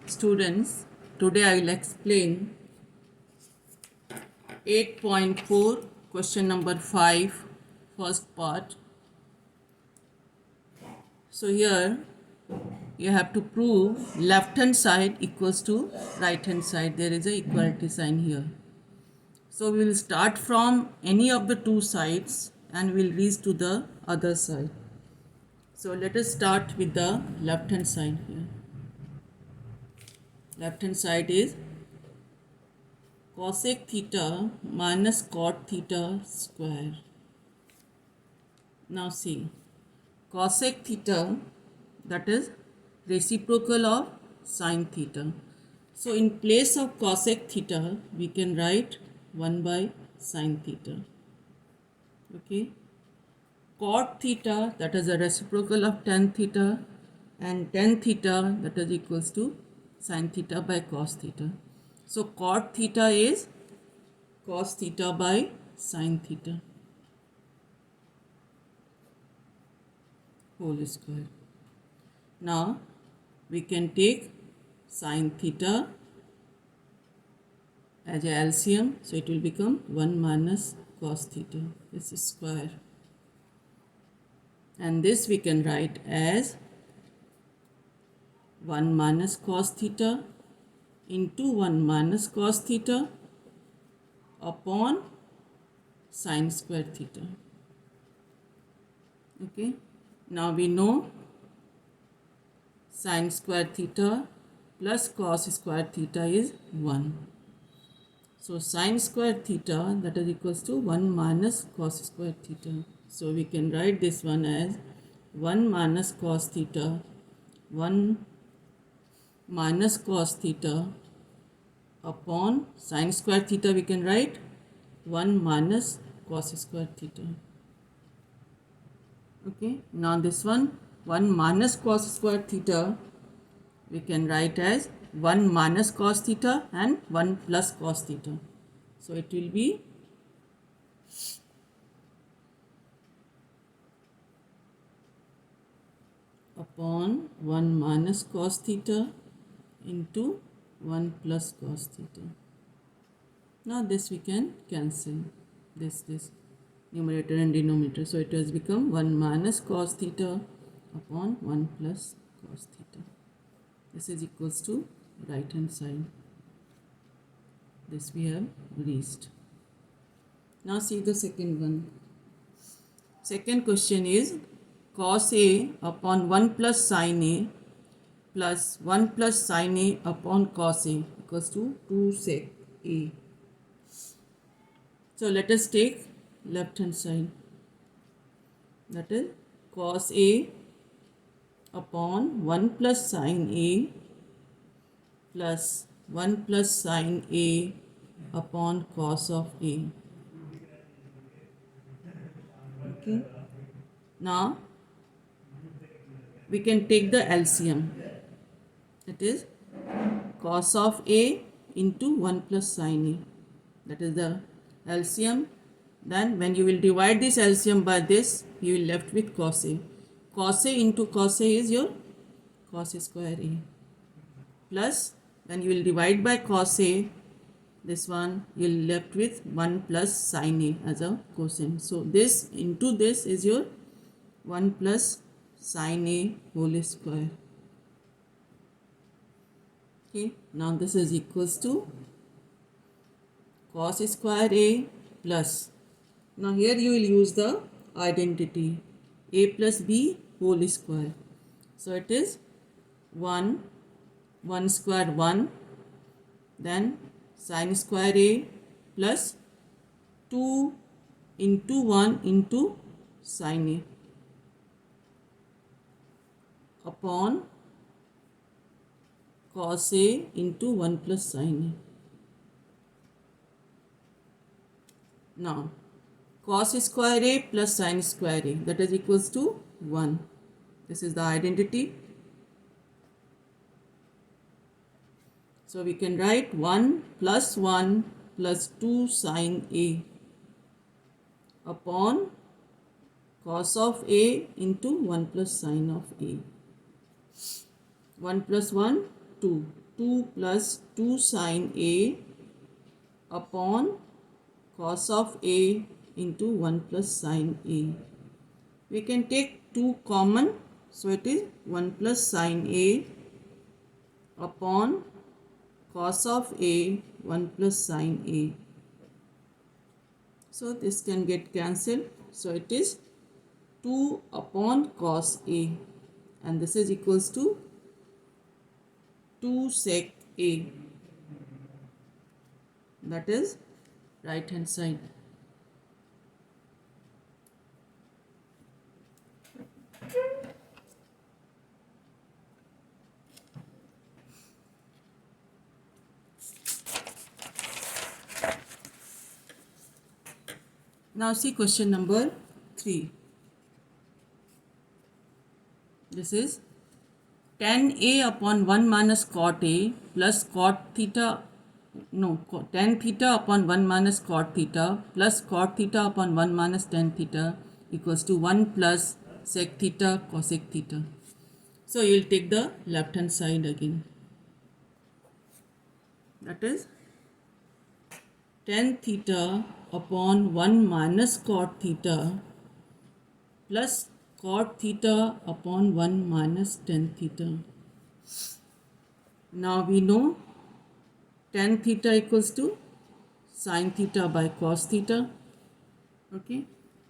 Students, today I will explain 8.4 question number 5 first part. So here you have to prove left hand side equals to right hand side. There is a equality sign here. So we will start from any of the two sides and we will reach to the other side. So let us start with the left hand side here. Left hand side is cosec theta minus cot theta square. Now see, cosec theta, that is reciprocal of sine theta. So in place of cosec theta, we can write 1 by sine theta. Okay. Cot theta, that is a reciprocal of tan theta, and tan theta, that is equals to sine theta by cos theta. So cot theta is cos theta by sine theta whole square. Now we can take sine theta as a LCM, so it will become 1 minus cos theta, this is square, and this we can write as 1 minus cos theta into 1 minus cos theta upon sine square theta. Okay, now we know sine square theta plus cos square theta is 1. So sine square theta, that is equals to 1 minus cos square theta. So we can write this one as 1 minus cos theta, 1 minus cos theta upon sine square theta, we can write 1 minus cos square theta. Okay, now this one 1 minus cos square theta we can write as 1 minus cos theta and 1 plus cos theta. So it will be upon 1 minus cos theta into 1 plus cos theta. Now this we can cancel this numerator and denominator. So it has become 1 minus cos theta upon 1 plus cos theta. This is equals to right hand side. This we have reached. Now see the second one. Second question is cos A upon 1 plus sin A plus 1 plus sin A upon cos A equals to 2 sec A. So let us take left hand side, that is cos A upon 1 plus sin A plus 1 plus sin A upon cos of A. Okay. Now we can take the LCM, that is cos of A into 1 plus sin A, that is the LCM. Then when you will divide this LCM by this, you will left with cos A. Cos A into cos A is your cos square A, plus when you will divide by cos A, this one you will left with 1 plus sin A as a cosine. So this into this is your 1 plus sin A whole square. Okay, now this is equals to cos square A plus, now here you will use the identity A plus B whole square. So it is 1 square 1, then sin square A plus 2 into 1 into sin A upon cos A into 1 plus sin A. Now cos square A plus sin square A, that is equals to 1. This is the identity. So we can write 1 plus 2 sin A upon cos of A into 1 plus sin of A. 1 plus 1, 2. 2 plus 2 sine A upon cos of A into 1 plus sine A. We can take 2 common, so it is 1 plus sine A upon cos of A 1 plus sine A. So this can get cancelled. So it is 2 upon cos A, and this is equals to 2 sec A. That is right hand side. Now see question number 3. This is tan A upon 1 minus cot A plus cot theta, tan theta upon 1 minus cot theta plus cot theta upon 1 minus tan theta equals to 1 plus sec theta cosec theta. So you will take the left hand side again. That is tan theta upon 1 minus cot theta plus cot theta upon 1 minus tan theta. Now we know tan theta equals to sin theta by cos theta. Okay,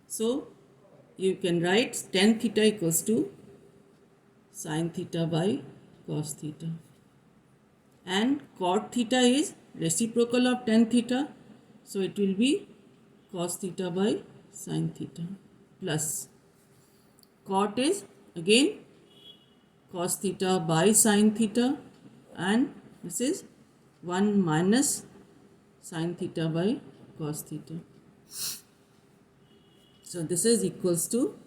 so you can write tan theta equals to sin theta by cos theta, and cot theta is reciprocal of tan theta, so it will be cos theta by sin theta, plus cot is again cos theta by sin theta, and this is 1 minus sin theta by cos theta. So this is equals to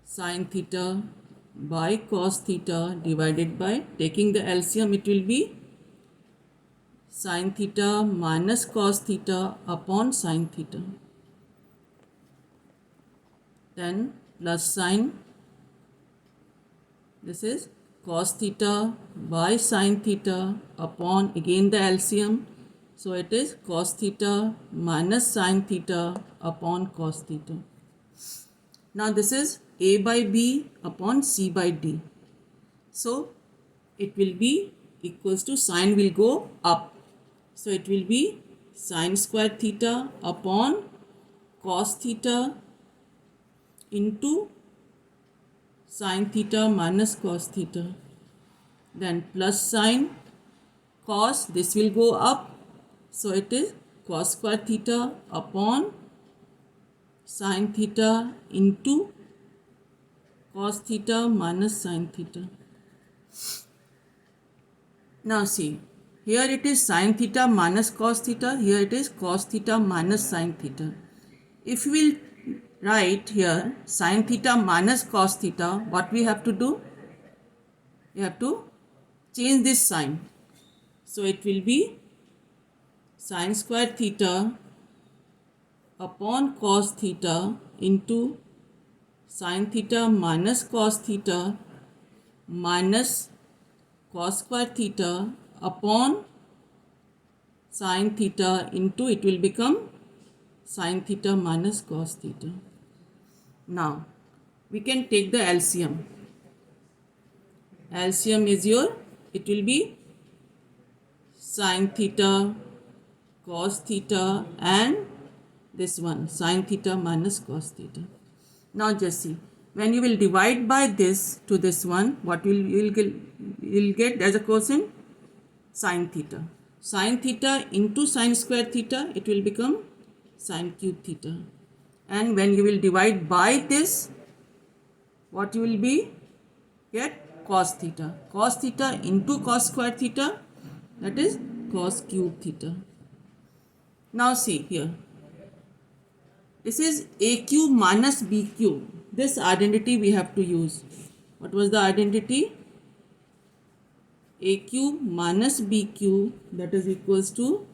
sin theta by cos theta divided by, taking the LCM, it will be sin theta minus cos theta upon sin theta, then plus sin, this is cos theta by sin theta upon again the LCM, so it is cos theta minus sin theta upon cos theta. Now this is A by B upon C by D, so it will be equals to, sin will go up, so it will be sin square theta upon cos theta into sin theta minus cos theta, then plus sin cos, this will go up, so it is cos square theta upon sin theta into cos theta minus sin theta. Now see, here it is sin theta minus cos theta, here it is cos theta minus sin theta. If we will write here sin theta minus cos theta, what we have to do? We have to change this sign. So it will be sin square theta upon cos theta into sin theta minus cos theta minus cos square theta upon sin theta into, it will become sin theta minus cos theta. Now we can take the LCM. LCM is your, it will be sin theta cos theta and this one sin theta minus cos theta. Now just see, when you will divide by this to this one, what you will get as a quotient? Sin theta. Sin theta into sin square theta, it will become sin cube theta. And when you will divide by this, what you will be? Get cos theta. Cos theta into cos square theta, that is cos cube theta. Now see here, this is a cube minus b cube. This identity we have to use. What was the identity? A cube minus b cube, that is equals to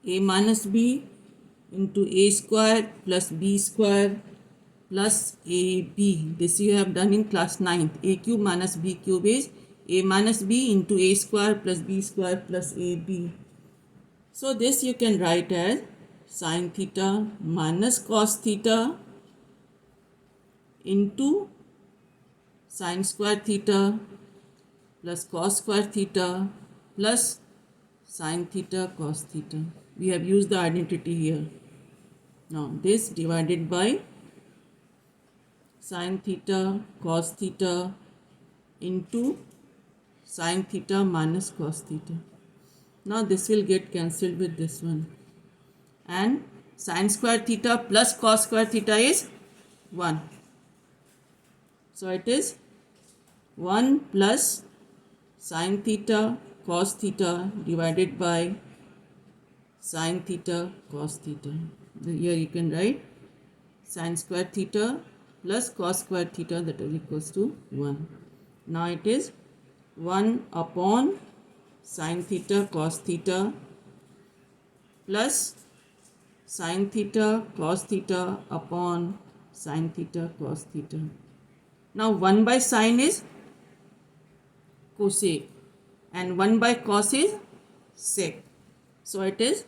a minus b into a square plus b square plus ab. This you have done in class 9th. A cube minus b cube is a minus b into a square plus b square plus ab. So this you can write as sine theta minus cos theta into sine square theta plus cos square theta plus sine theta cos theta. We have used the identity here. Now this divided by sine theta cos theta into sine theta minus cos theta. Now this will get cancelled with this one. And sine square theta plus cos square theta is 1. So it is 1 plus sine theta cos theta divided by sine theta cos theta. Here you can write sine square theta plus cos square theta, that is equals to 1. Now it is 1 upon sine theta cos theta plus sine theta cos theta upon sine theta cos theta. Now 1 by sine is cosec and 1 by cos is sec. So it is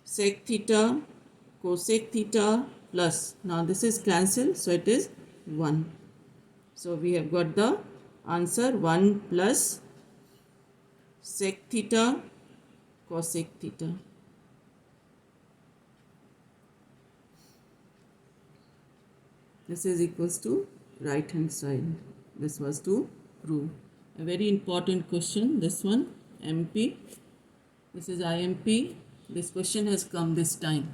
sec theta cosec theta plus, now this is cancelled, so it is 1. So we have got the answer 1 plus sec theta cosec theta. This is equals to right hand side. This was to prove. A very important question, this one, MP. This is IMP. This question has come this time.